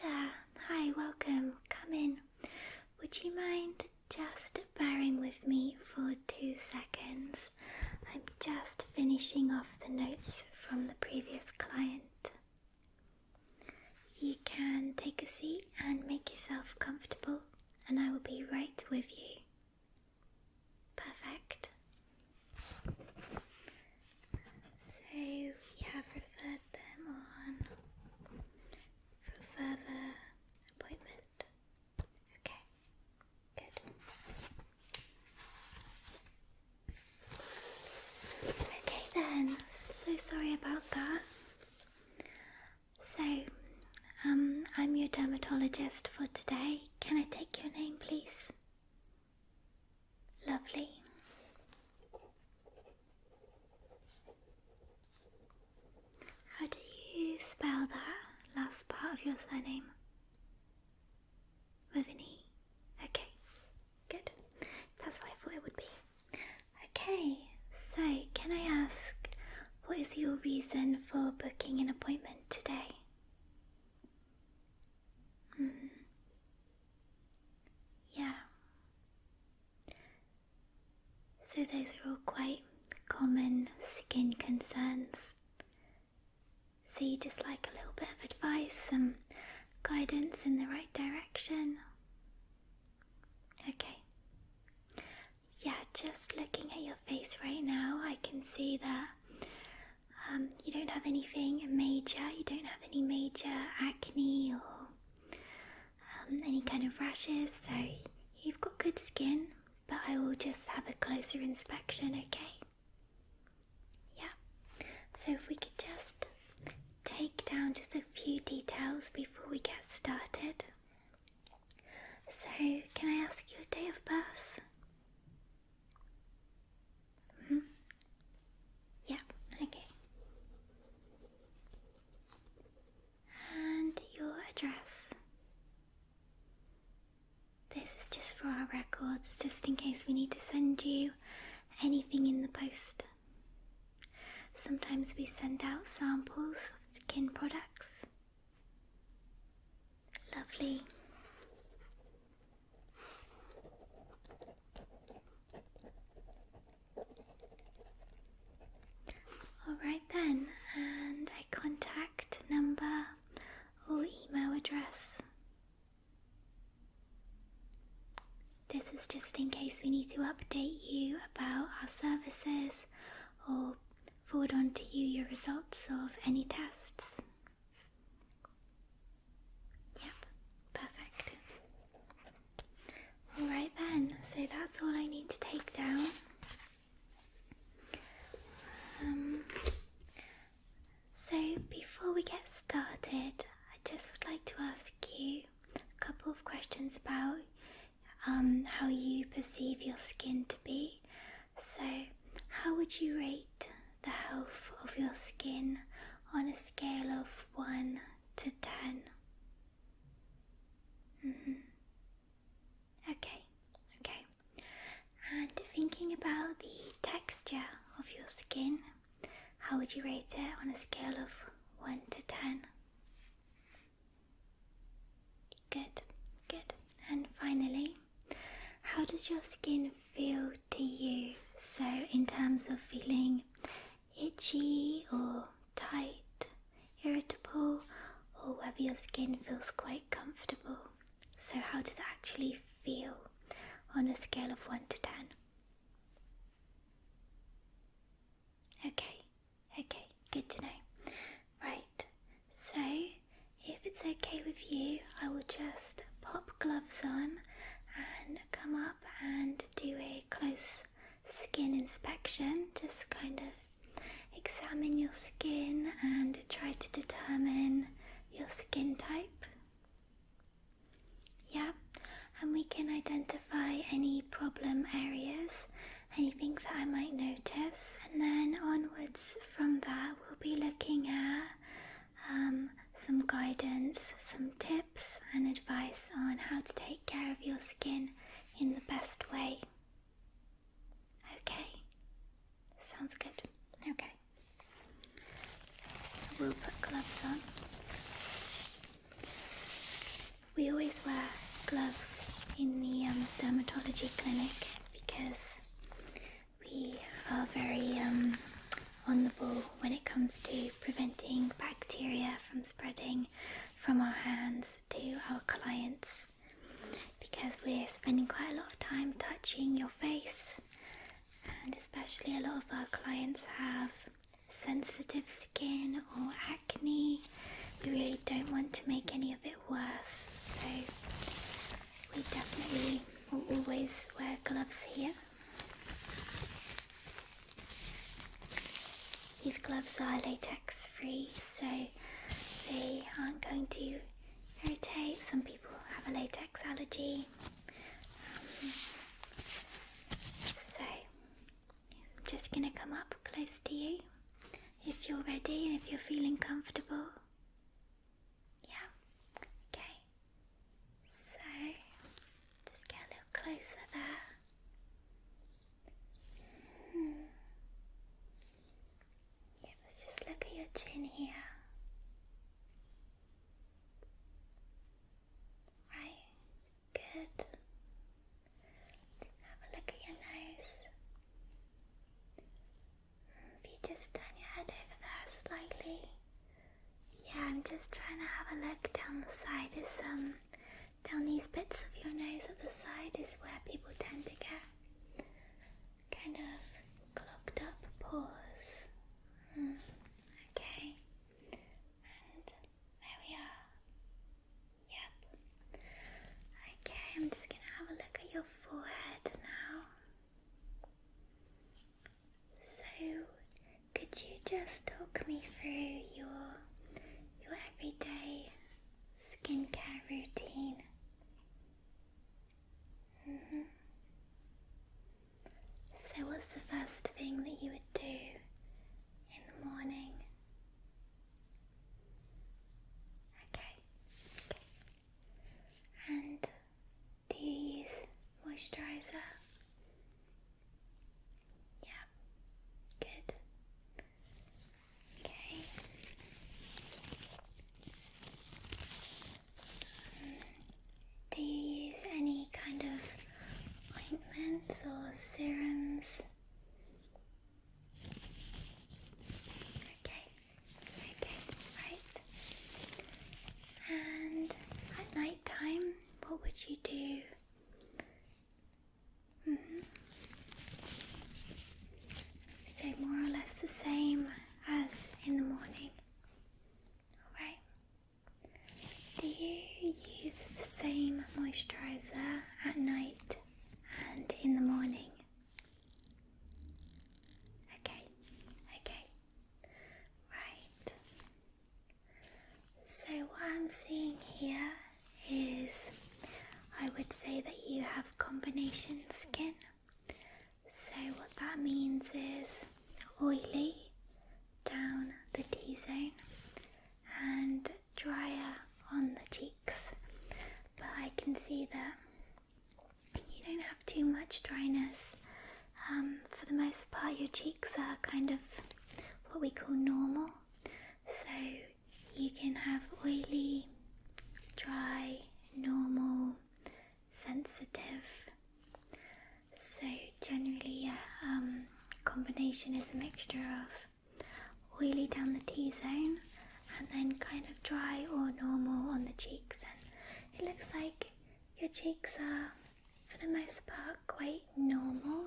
there. Hi, welcome. Come in. Would you mind just bearing with me for 2 seconds? I'm just finishing off the notes from the previous client. You can take a seat and make yourself comfortable, and I will be right with you. Perfect. So we have referred them on for further appointment. Okay, good. Okay then, so sorry about that. So, I'm your dermatologist for today. Can I take your name, please? Lovely. How do you spell that last part of your surname? With an E? Okay, good. That's what I thought it would be. Okay, so can I ask, what is your reason for booking an appointment today? Yeah. So those are all quite common skin concerns. So you just like a little bit of advice, some guidance in the right direction? Okay. Yeah, just looking at your face right now, I can see that you don't have anything major. You don't have any major acne or any kind of rashes, so you've got good skin, but I will just have a closer inspection, okay? Yeah. So if we could just take down just a few details before we get started. So, can I ask your date of birth? Yeah, okay. And your address. This is just for our records, just in case we need to send you anything in the post. Sometimes we send out samples of skin products. Lovely. Alright then, and a contact number or email address. This is just in case we need to update you about our services or forward on to you your results of any tests. Yep, perfect. Alright then, so that's all I need to take down. So before we get started, I just would like to ask you a couple of questions about how you perceive your skin to be. So, how would you rate the health of your skin on a scale of 1 to 10? Okay. And thinking about the texture of your skin, how would you rate it on a scale of 1 to 10? Good. And finally, how does your skin feel to you? So in terms of feeling itchy or tight, irritable, or whether your skin feels quite comfortable. So how does it actually feel on a scale of 1 to 10? Okay, good to know. Right, so if it's okay with you, I will just pop gloves on and come up and do a close skin inspection. Just kind of examine your skin and try to determine your skin type. Yeah, and we can identify any problem areas, anything that I might notice, and then onwards from that we'll be looking at some guidance, some tips and advice on how to take care of your skin in the best way. Okay, sounds good. Okay, we'll put gloves on. we always wear gloves in the dermatology clinic because we are very on the ball when it comes to preventing bacteria from spreading from our hands to our clients, because we're spending quite a lot of time touching your face, and especially a lot of our clients have sensitive skin or acne. We really don't want to make any of it worse, so we definitely will always wear gloves here. These gloves are latex free, so they aren't going to irritate. Some people have a latex allergy. So I'm just going to come up close to you if you're ready and if you're feeling comfortable. Yeah, okay. So just get a little closer there. Yeah, let's just look at your chin here. Right, good. Have a look at your nose. If you just turn your head over there slightly. Yeah, I'm just trying to have a look down the side. It's down these bits of your nose at the side is where people tend to get kind of clogged up pores. Okay, and there we are. Yep. Okay, I'm just gonna have a look at your forehead now. So, could you just talk me through your everyday skincare routine? So what's the first thing that you would do in the morning? Okay. And do you use moisturizer? Yeah. Good. Okay. Do you use any kind of ointments or serums? Okay, right. And at night time, what would you do? So more or less the same as in the morning. Alright. Do you use the same moisturizer at night and in the morning? Okay. Right. So what I'm seeing here is, I would say that you have combination skin. So what that means is oily down the T-zone and drier on the cheeks. But I can see that you don't have too much dryness. For the most part, your cheeks are kind of what we call normal. So you can have oily, dry, normal, sensitive. So generally, combination is a mixture of oily down the T-zone and then kind of dry or normal on the cheeks. And it looks like your cheeks are, for the most part, quite normal.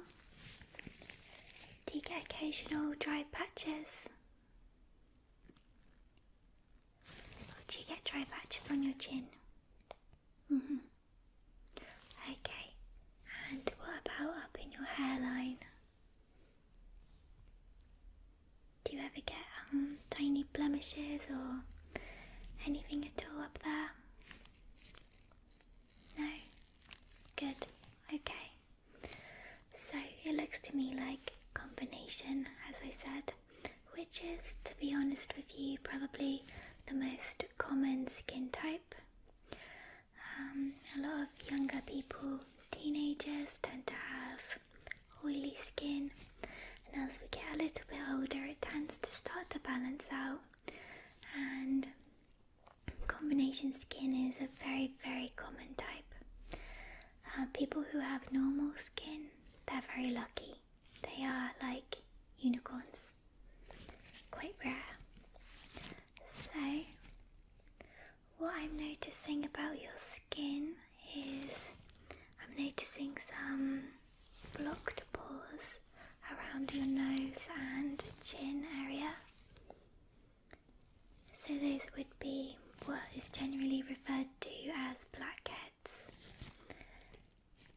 Do you get occasional dry patches? Or do you get dry patches on your chin? Okay. And what about up in your hairline? Do you ever get tiny blemishes or anything at all up there? No? Good. Okay. So it looks to me like combination, as I said, which is, to be honest with you, probably the most common skin type. A lot of younger people, teenagers, tend to have oily skin, and as we get a little bit older it tends to start to balance out, and combination combination skin is a very, very common type. People who have normal skin, they're very lucky. They are like unicorns, quite rare. So, what I'm noticing about your skin is I'm noticing some blocked pores around your nose and chin area. So those would be what is generally referred to as blackheads.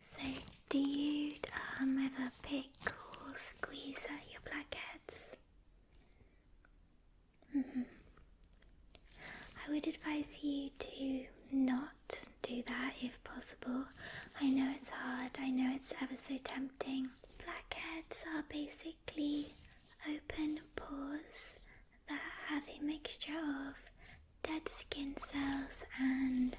So do you ever pick or squeeze at your blackheads? I would advise you to not do that if possible. I know it's hard, I know it's ever so tempting. Blackheads are basically open pores that have a mixture of dead skin cells and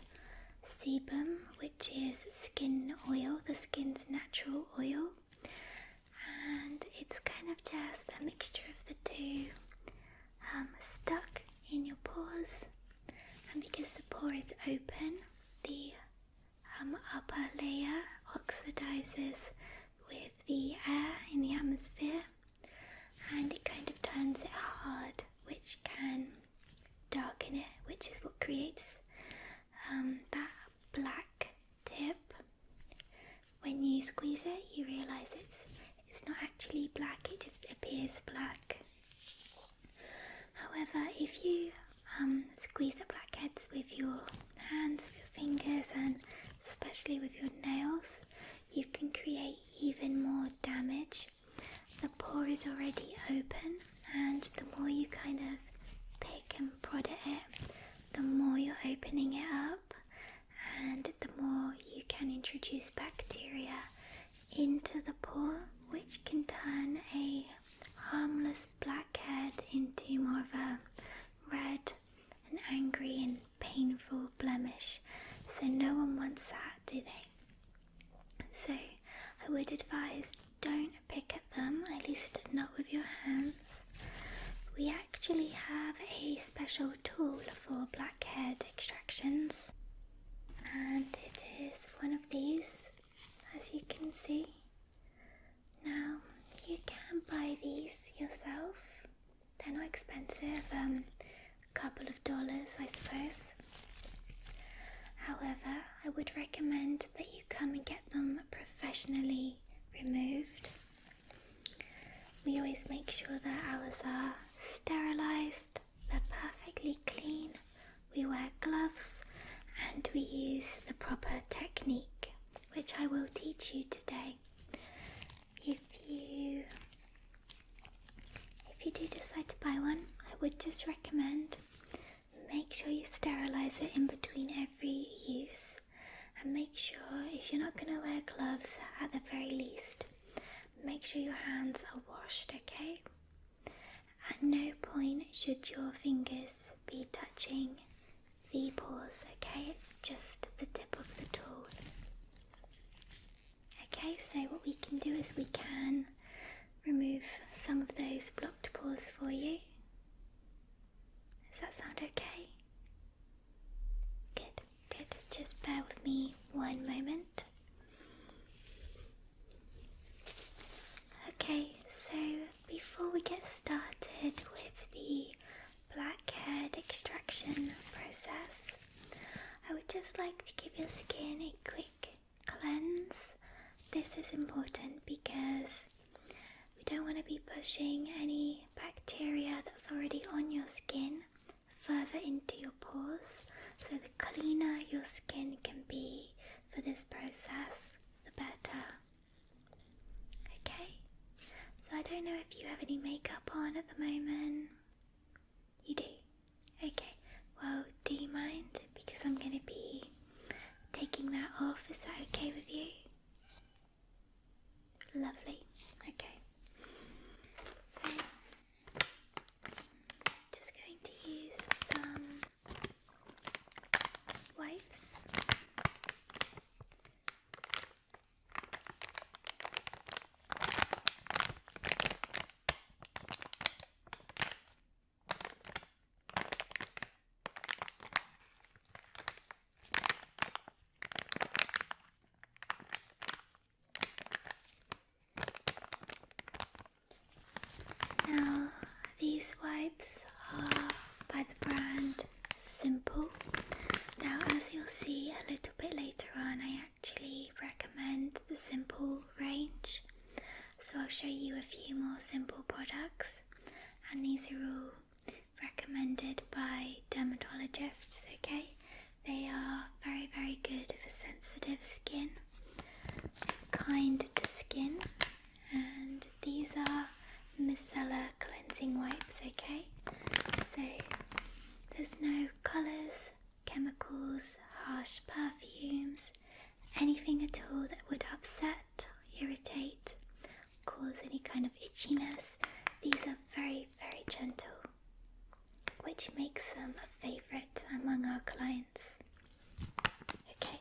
sebum, which is skin oil, the skin's natural oil, and it's kind of just a mixture of the two stuck in your pores. And because the pore is open, the upper layer oxidizes with the air in the atmosphere, and it kind of turns it hard, which can darken it, which is what creates that black tip. When you squeeze it, you realize it's not actually black, it just appears black. However, if you squeeze the blackheads with your hands, with your fingers, and especially with your nails, you can create even more damage. The pore is already open, and the more you kind of pick and prod at it, the more you're opening it up, and the more you can introduce bacteria into the pore, which can turn a harmless blackhead into more of a red and angry and painful blemish. So no one wants that, do they? So I would advise don't pick at them, at least not with your hands. We actually have a special tool for blackhead extractions, and it is one of these, as you can see. Now, you can buy these yourself. They're not expensive, a couple of dollars, I suppose. However, I would recommend that you come and get them professionally removed. We always make sure that ours are sterilized, they're perfectly clean, we wear gloves, and we use the proper technique, which I will teach you today. If you do decide to buy one, I would just recommend make sure you sterilize it in between every use, and make sure, if you're not going to wear gloves, at the very least, make sure your hands are washed, okay? At no point should your fingers be touching the pores, okay? It's just the tip of the tool. Okay, so what we can do is we can remove some of those blocked pores for you. Does that sound okay? Good, good. Just bear with me one moment. Okay, so before we get started with the blackhead extraction process, I would just like to give your skin a quick cleanse. This is important because we don't want to be pushing any bacteria that's already on your skin further into your pores. So the cleaner your skin can be for this process, the better. Okay? So I don't know if you have any makeup on at the moment. You do? Okay. Well, do you mind? Because I'm going to be taking that off. Is that okay with you? Lovely. Okay. So, just going to use some wipes. wipes are by the brand Simple. Now, as you'll see a little bit later on, I actually recommend the Simple range. So I'll show you a few more Simple products, and these are all recommended by dermatologists, okay? They are very, very good for sensitive skin, kind to skin, and these are micellar cleansing wipes, okay? So there's no colours, chemicals, harsh perfumes, anything at all that would upset, irritate, cause any kind of itchiness. These are very, very gentle, which makes them a favourite among our clients. Okay.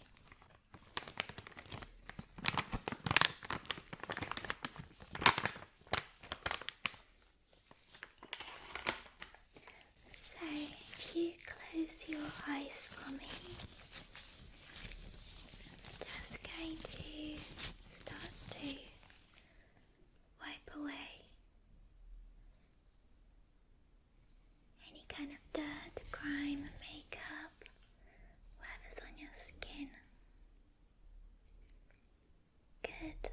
So if you close your eyes for me, I'm just going to start to wipe away any kind of dirt, grime, makeup, whatever's on your skin. Good.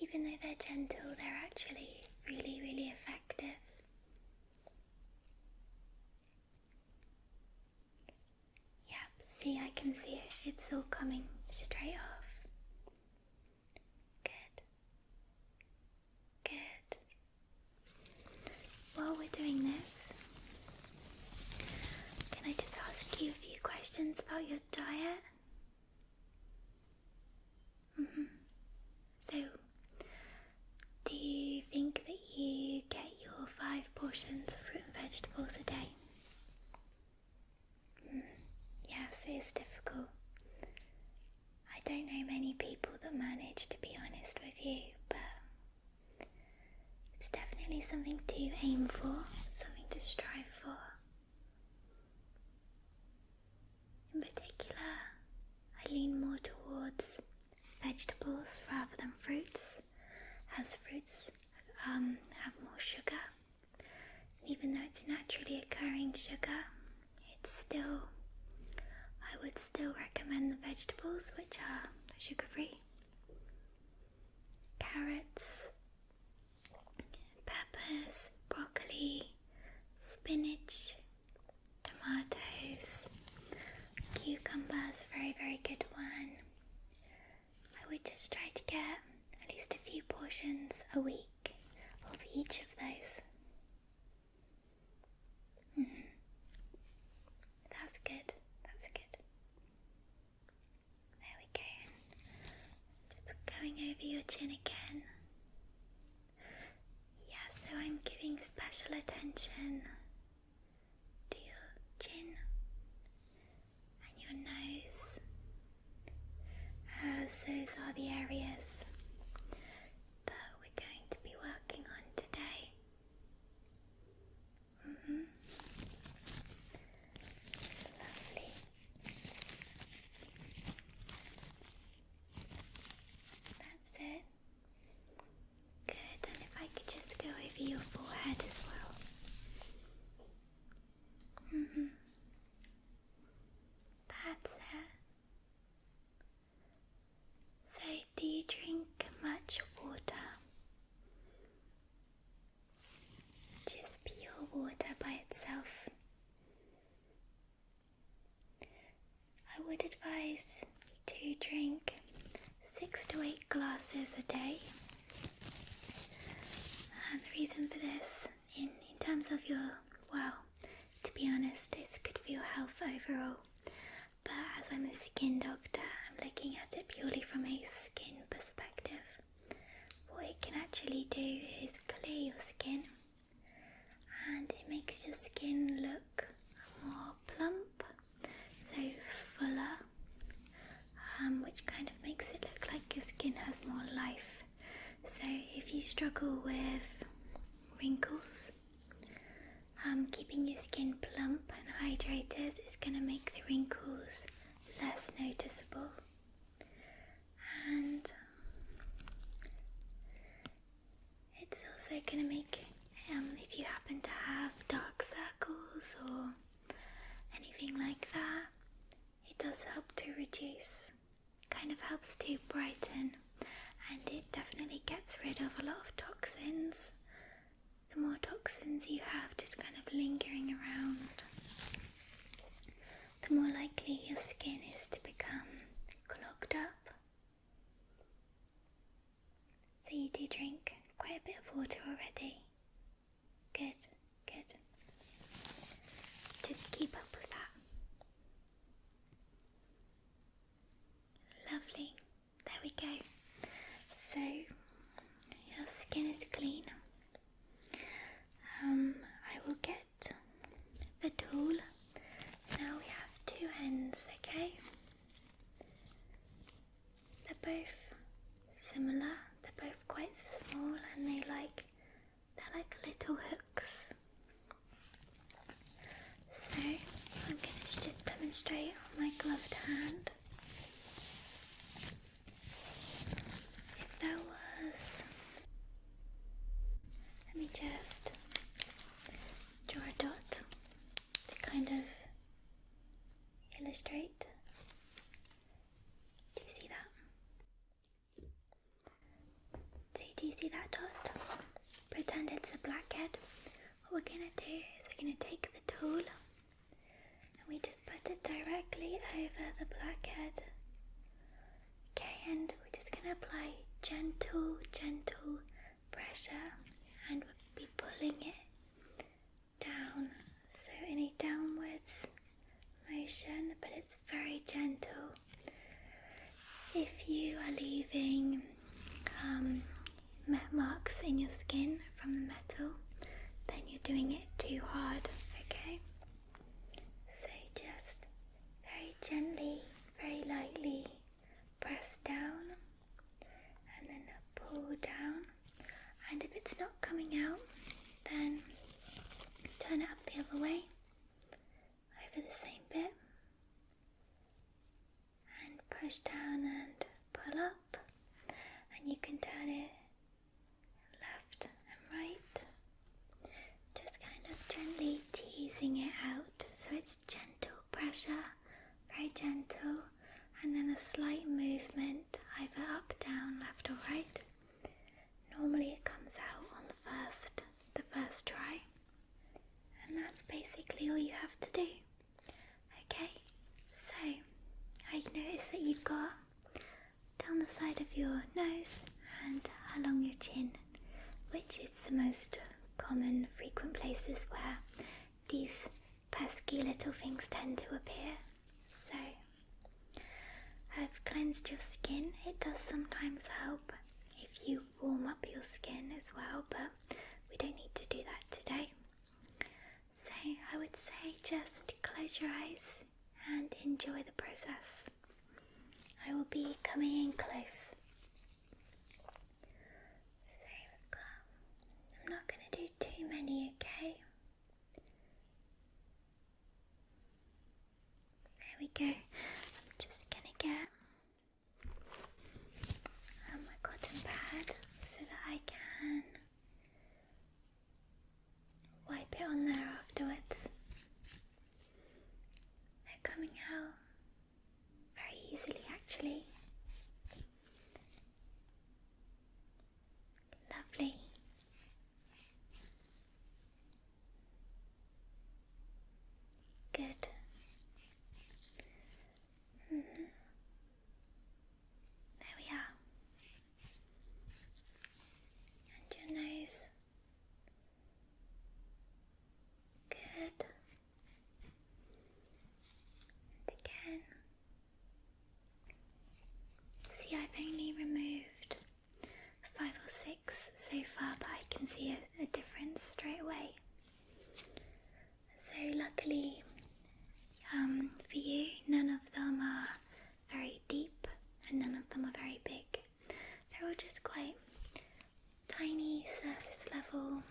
Even though they're gentle, they're actually really, really effective. Yep, see, I can see it. It's all coming straight off. Good. Good. While we're doing this, can I just ask you a few questions about your diet? So, do you think that you get your 5 portions of fruit and vegetables a day? Yes, it is difficult. I don't know many people that manage, to be honest with you, but it's definitely something to aim for, something to strive for. In particular, I lean more towards vegetables rather than fruits, as fruits have more sugar. Even though it's naturally occurring sugar, I would still recommend the vegetables, which are sugar-free. Carrots, peppers, broccoli, spinach, tomatoes, cucumbers, a very, very good one. I would just try to get at least a few portions a week of each of those. That's good, that's good. There we go. Just going over your chin again. Yeah, so I'm giving special attention to your chin and your nose, as those are the areas that we're going to be working on today. Lovely. That's it. Good, and if I could just go over your forehead as well. That's it. So, do you drink much water? Just pure water by itself. I would advise to drink 6 to 8 glasses a day. And the reason for this, in terms of your, well, to be honest, it's good for your health overall. But as I'm a skin doctor, I'm looking at it purely from a skin perspective. What it can actually do is clear your skin, and it makes your skin look more plump, so fuller, which kind of makes it look like your skin has more life. So if you struggle with wrinkles, keeping your skin plump and hydrated is going to make the wrinkles less noticeable. And it's also also going to make, if you happen to have dark circles or anything like that, it does help to reduce, kind of helps to brighten, and it definitely gets rid of a lot of toxins. The more toxins you have just kind of lingering around, the more likely your skin is to become clogged up. So you do drink quite a bit of water already. Good, good. Just keep up with that. Lovely. There we go. So your skin is clean. I will get the tool. Now we have two ends, okay? They're both similar. They're both quite small, and they're like little hooks. So I'm going to just demonstrate on my gloved hand. If there was, let me just draw a dot to kind of illustrate. Do you see that? Do you see that dot? Pretend it's a blackhead. What we're going to do is we're going to take the tool and we just put it directly over the blackhead. Okay, and we're just going to apply gentle pressure, and we'll be pulling it down. So in a downwards motion, but it's very gentle. If you are leaving marks in your skin from the metal, then you're doing it too hard, okay? So just very gently, very lightly press down and then pull down, and if it's not coming out, then turn it up the other way over the same bit and push down and pull up, and you can turn it left and right, just kind of gently teasing it out. So it's gentle pressure, very gentle, and then a slight movement either up, down, left or right. Normally it comes out on the first try, and that's basically all you have to do. Okay, so I notice that you've got down the side of your nose and along your chin, which is the most common, frequent places where these pesky little things tend to appear. So I've cleansed your skin. It does sometimes help if you warm up your skin as well, but we don't need to do that today. So I would say just close your eyes and enjoy the process. I will be coming in close. So I'm not going to do too many, okay? There we go. I'm just going to get my cotton pad so that I can wipe it on there afterwards. They're coming out very easily, actually. Lovely. Good. There we are. And your nose. Good. And again. See, I've only removed 5 or 6 so far, but I can see a difference straight away. So luckily for you, none of them are very deep and none of them are very big. They're all just quite tiny, surface level.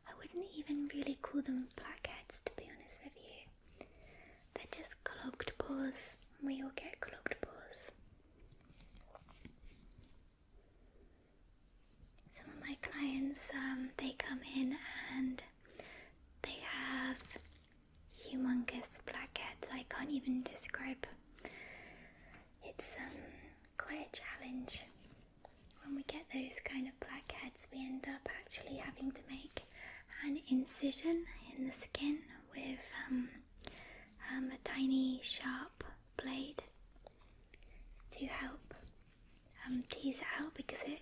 I wouldn't even really call them blackheads, to be honest with you. They're just clogged pores. We all get clogged pores. Some of my clients actually having to make an incision in the skin with a tiny sharp blade to help tease it out, because it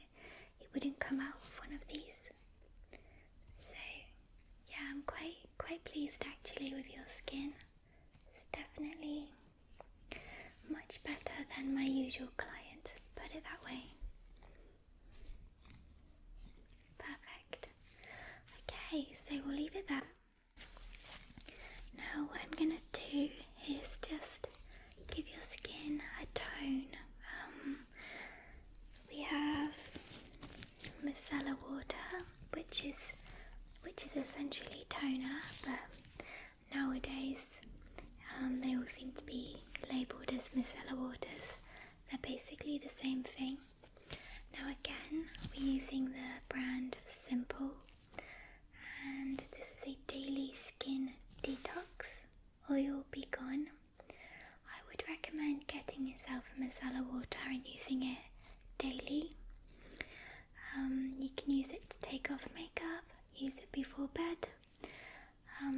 wouldn't come out with one of these. So yeah, I'm quite pleased actually with your skin. It's definitely much better than my usual clients, put it that way. Perfect. Okay, so we'll leave it there. Now what I'm gonna do is just give your skin a tone. We have micellar water, which is essentially toner, but nowadays they all seem to be labelled as micellar waters. They're basically the same thing. Now again, we're using the brand Simple, and this is a daily skin detox oil Be Gone. I would recommend getting yourself a micellar water and using it daily. You can use it to take off makeup, use it before bed.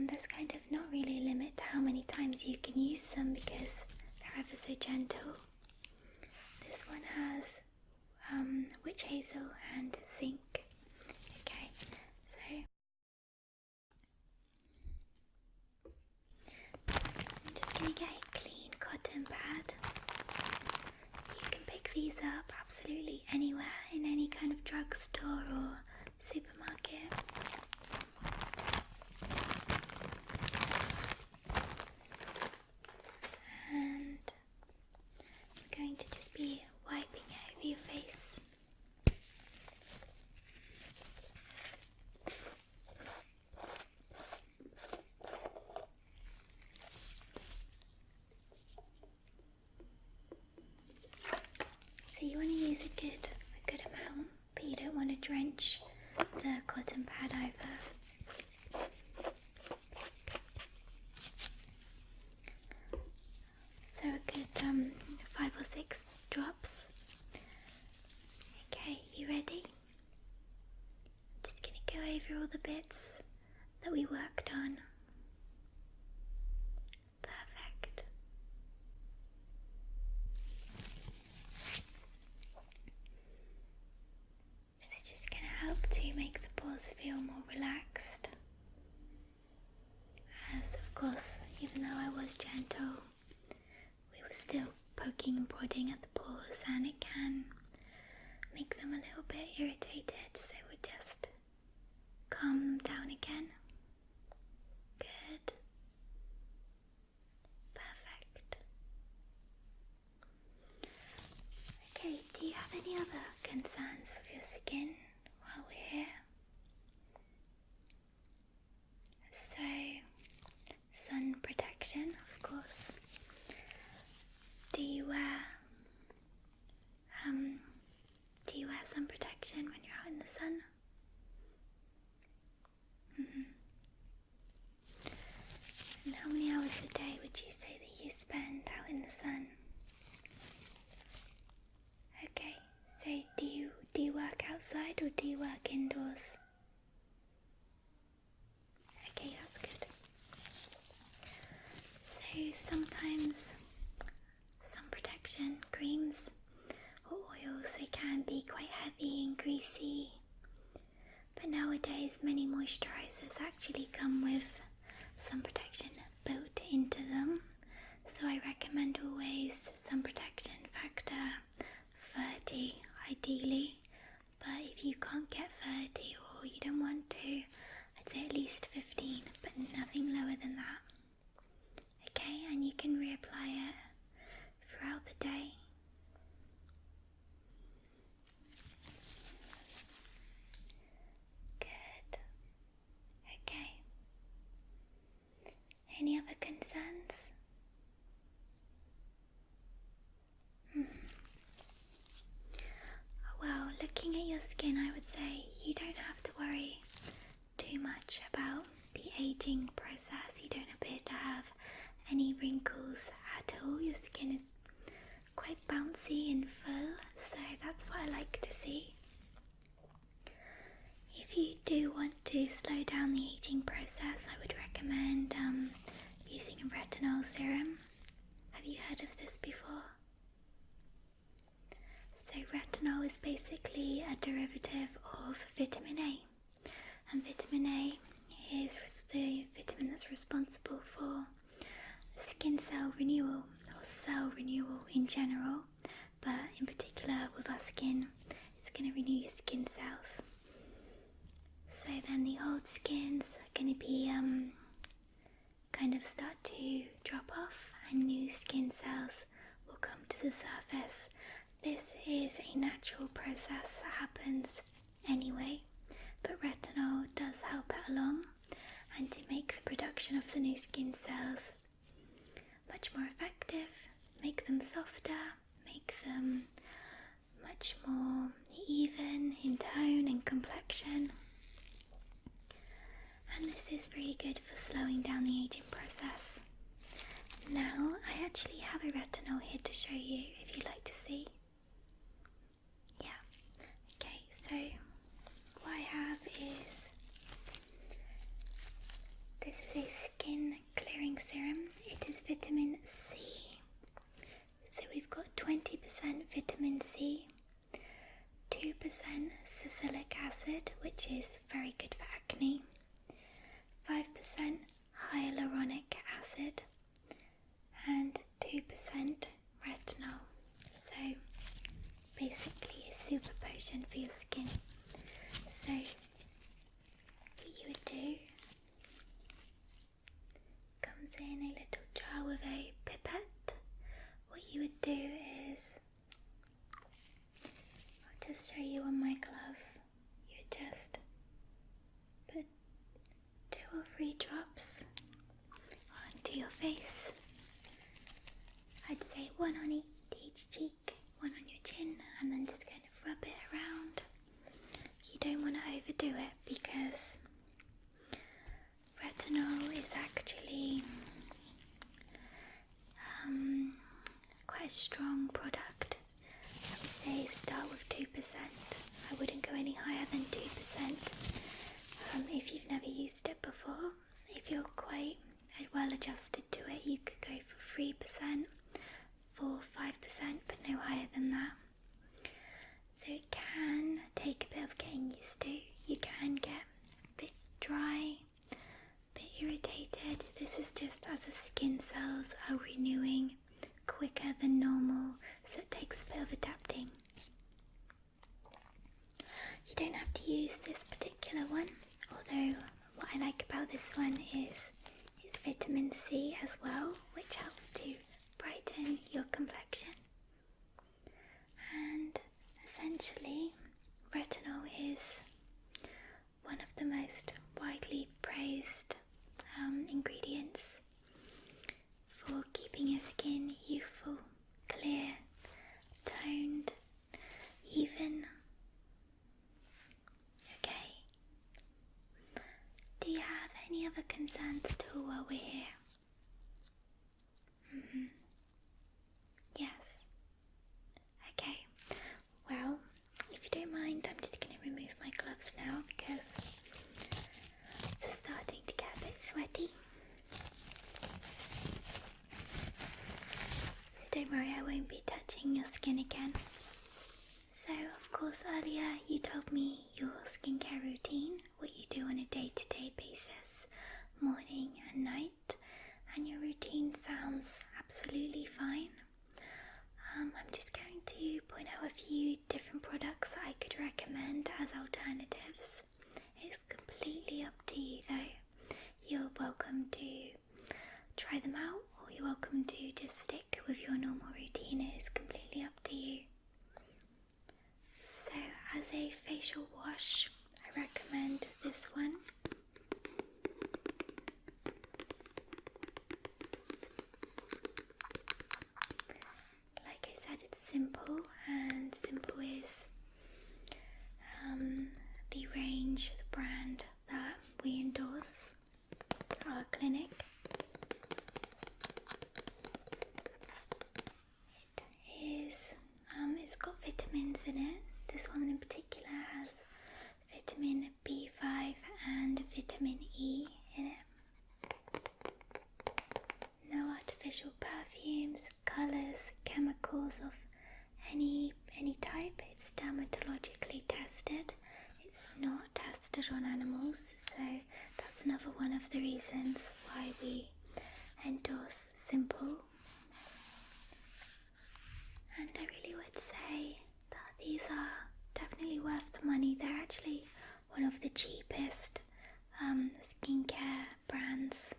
There's kind of not really a limit to how many times you can use them because they're ever so gentle. This one has witch hazel and zinc. Okay, so I'm just going to get a clean cotton pad. You can pick these up absolutely anywhere, in any kind of drugstore or supermarket. And I'm going to just be wiping it over your face. So you want to use a good amount, but you don't want to drench the cotton pad either. So a good 5 or 6 drops. Okay, you ready? I'm just going to go over all the bits that we worked on. Perfect. This is just going to help to make the pores feel more relaxed. As of course, even though I was gentle, we were still poking and prodding at the pores, and it can make them a little bit irritated, so we'll just calm them down again. Good. Perfect. Okay, do you have any other concerns with your skin while we're here? So, sun protection, of course. Do you wear sun protection when you're out in the sun? And how many hours a day would you say that you spend out in the sun? Okay, so do you work outside or do you work indoors? Okay, that's good. So sometimes sun protection creams or oils, they can be quite heavy and greasy, but nowadays many moisturizers actually come with sun protection built into them. So I recommend always sun protection factor 30 ideally, but if you can't get 30 or you don't want to, I'd say at least 15, but nothing lower than that. Okay, and you can reapply it throughout the day. Good. Okay. Any other concerns? Well, looking at your skin, I would say you don't have to worry too much about the aging process. You don't appear to have any wrinkles at all. Your skin is quite bouncy and full, so that's what I like to see. If you slow down the aging process, I would recommend using a retinol serum. Have you heard of this before? So retinol is basically a derivative of vitamin A, and vitamin A is the vitamin that's responsible for skin cell renewal or cell renewal in general, but in particular with our skin, it's going to renew your skin cells. So then the old skins are going to be kind of start to drop off, and new skin cells will come to the surface. This is a natural process that happens anyway, but retinol does help it along, and to make the production of the new skin cells much more effective, make them softer, make them much more even in tone and complexion. And this is really good for slowing down the aging process. Now, I actually have a retinol here to show you if you'd like to see. Yeah, okay, so what I have is, this is a skin clearing serum. It is vitamin C. So we've got 20% vitamin C, 2% salicylic acid, which is very good for acne, 5% hyaluronic acid, and 2% retinol. So basically a super potion for your skin. So what you would do, comes in a little jar with a pipette. What you would do is, I'll just show you on my glove, you would just put 2 or 3 drops onto your face. I'd say 1 on each cheek, 1 on your chin, and then just kind of rub it around. You don't want to overdo it because retinol is actually quite a strong product. I would say start with 2%. I wouldn't go any higher than 2%. If you've never used it before, if you're quite well adjusted to it, you could go for 3%, 4, 5%, but no higher than that. So it can take a bit of getting used to. You can get a bit dry, a bit irritated. This is just as the skin cells are renewing quicker than normal, so it takes a bit of adapting. You don't have to use this particular one, although what I like about this one is it's vitamin C as well, which helps to brighten your complexion. And essentially, retinol is one of the most widely praised ingredients for keeping your skin youthful, clear, toned, even. Okay. Do you have any other concerns at all while we're here? Yes. Okay. Well, if you don't mind, I'm just going to remove my gloves now because they're starting to get a bit sweaty. So don't worry, I won't be touching your skin again. So, of course, earlier you told me your skincare routine, what you do on a day-to-day basis, morning and night, and your routine sounds absolutely fine. I'm just going to point out a few different products that I could recommend as alternatives. It's completely up to you though. You're welcome to try them out, or you're welcome to just stick with your normal routine. It is completely up to you. So as a facial wash, I recommend this one. Like I said, it's simple, and simple is the range, the brand that we endorse at our clinic. It is, it's got vitamins in it. This one in particular has vitamin B5 and vitamin E in it. No artificial perfumes, colours, chemicals of any type. It's dermatologically tested. It's not tested on animals, so that's another one of the reasons why we endorse simple. And I really would say that these are definitely worth the money. They're actually one of the cheapest skincare brands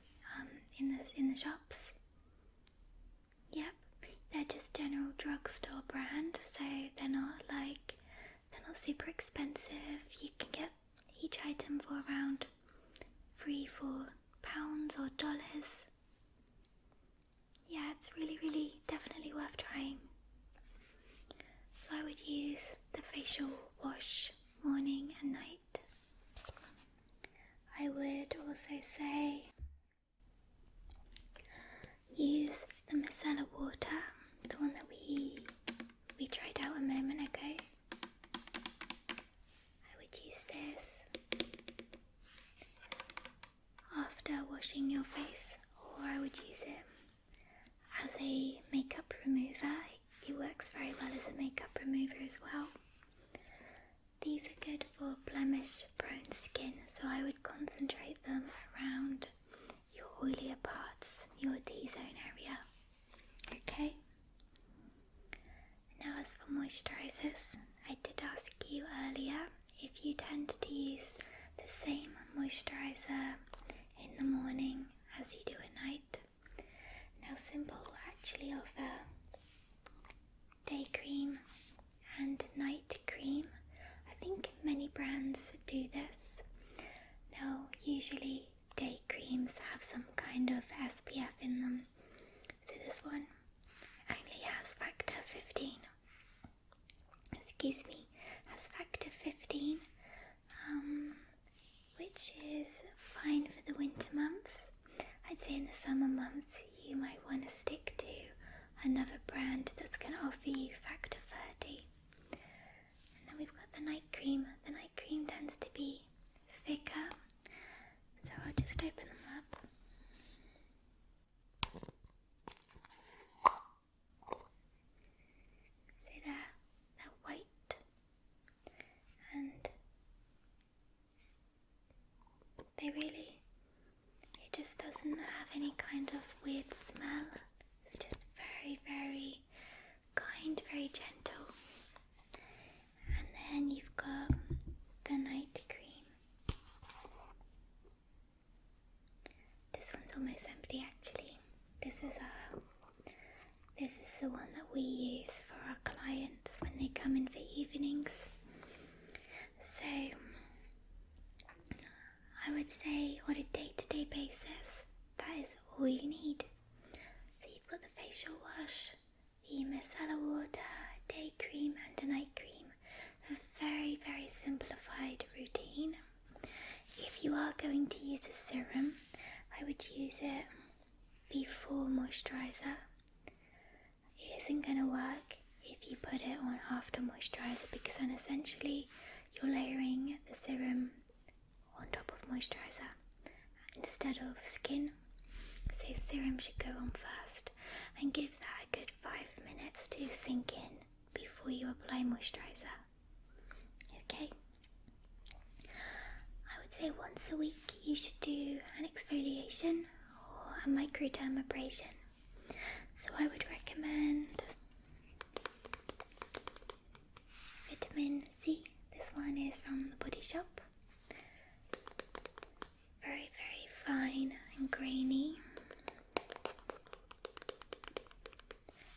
in the shops. Yep, they're just general drugstore brand, so they're not super expensive. You can get each item for around £3-4 or dollars. Yeah, it's really definitely worth trying. So I would use the facial wash morning and night. I would also say use the micellar water, the one that we tried out a moment ago. I would use this after washing your face, or I would use it as a makeup remover. It works very well as a makeup remover as well. These are good for blemish prone skin, so I would concentrate them around your oilier parts, your T-zone area. Okay? Now as for moisturisers, I did ask you earlier if you tend to use the same moisturiser in the morning as you do at night. Now Simple actually offer day cream and night cream. I think many brands do this. Now usually day creams have some kind of SPF in them, so this one only has factor 15. Has factor 15, which is fine for the winter months. I'd say in the summer months you might want to stick to another brand that's going to offer you factor 30. And then we've got the night cream. The night cream tends to be thicker, so I'll just open them up. So they're white, and it just doesn't have any kind of weird smell. It's just very kind, very gentle. And then you've got the night cream. This one's almost empty actually. This is the one that we use for our clients when they come in for evenings. So I would say on a day-to-day basis, that is all you need. So you've got the facial wash, the micellar water, day cream and a night cream. A very simplified routine. If you are going to use a serum, I would use it before moisturiser. It isn't going to work if you put it on after moisturiser, because then essentially you're layering the serum on top of moisturiser instead of skin. So serum should go on first and give that a good 5 minutes to sink in before you apply moisturiser. Okay? I would say once a week you should do an exfoliation or a microdermabrasion. So I would recommend vitamin C. This one is from the Body Shop. Very fine and grainy.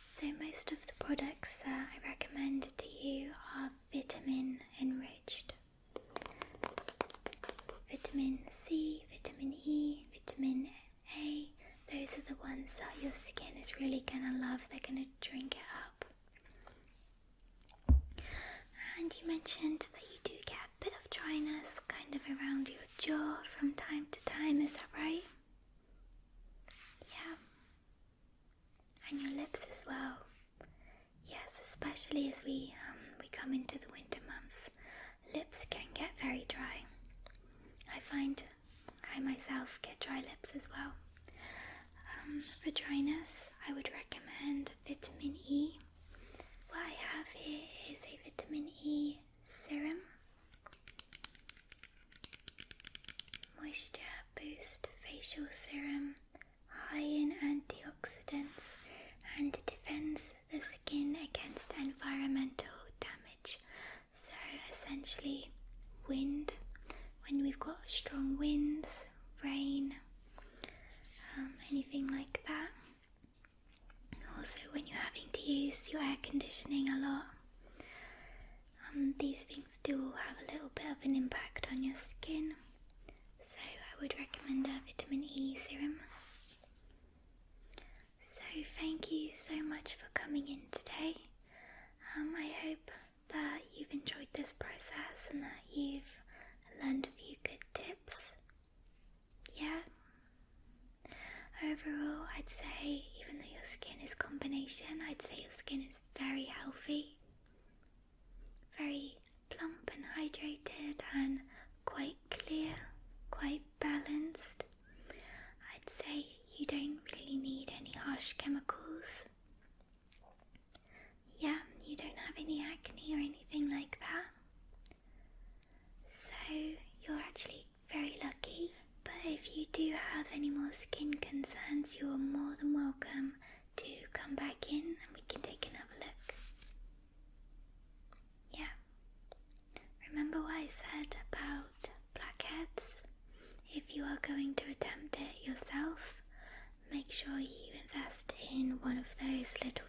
So most of the products that I recommend to you are vitamin enriched. Vitamin C, vitamin E, vitamin A, those are the ones that your skin is really going to love. They're going to drink it up. And you mentioned that you do get a bit of dryness kind of around your jaw from time to time, is that right? Yeah. And your lips as well. Yes, especially as we come into the winter months, lips can get very dry. I find myself get dry lips as well. For dryness, I would recommend vitamin E. What I have here is a vitamin E serum. Moisture Boost Facial Serum, high in antioxidants and defends the skin against environmental damage. So essentially wind, when we've got strong winds, rain, anything like that. Also when you're having to use your air conditioning a lot, these things do have a little bit of an impact on your skin. So I would recommend a vitamin E serum. So thank you so much for coming in today. I hope that you've enjoyed this process and that you've learned a few good tips. Yeah. Overall, I'd say, even though your skin is combination, I'd say your skin is very healthy, very plump and hydrated and quite clear, quite balanced. I'd say you don't really need any harsh chemicals. Yeah, you don't have any acne or anything like that. So you're actually very lucky. But if you do have any more skin concerns, you're more than welcome to come back in and we can take another look. Yeah. Remember what I said about blackheads? If you are going to attempt it yourself, make sure you invest in one of those little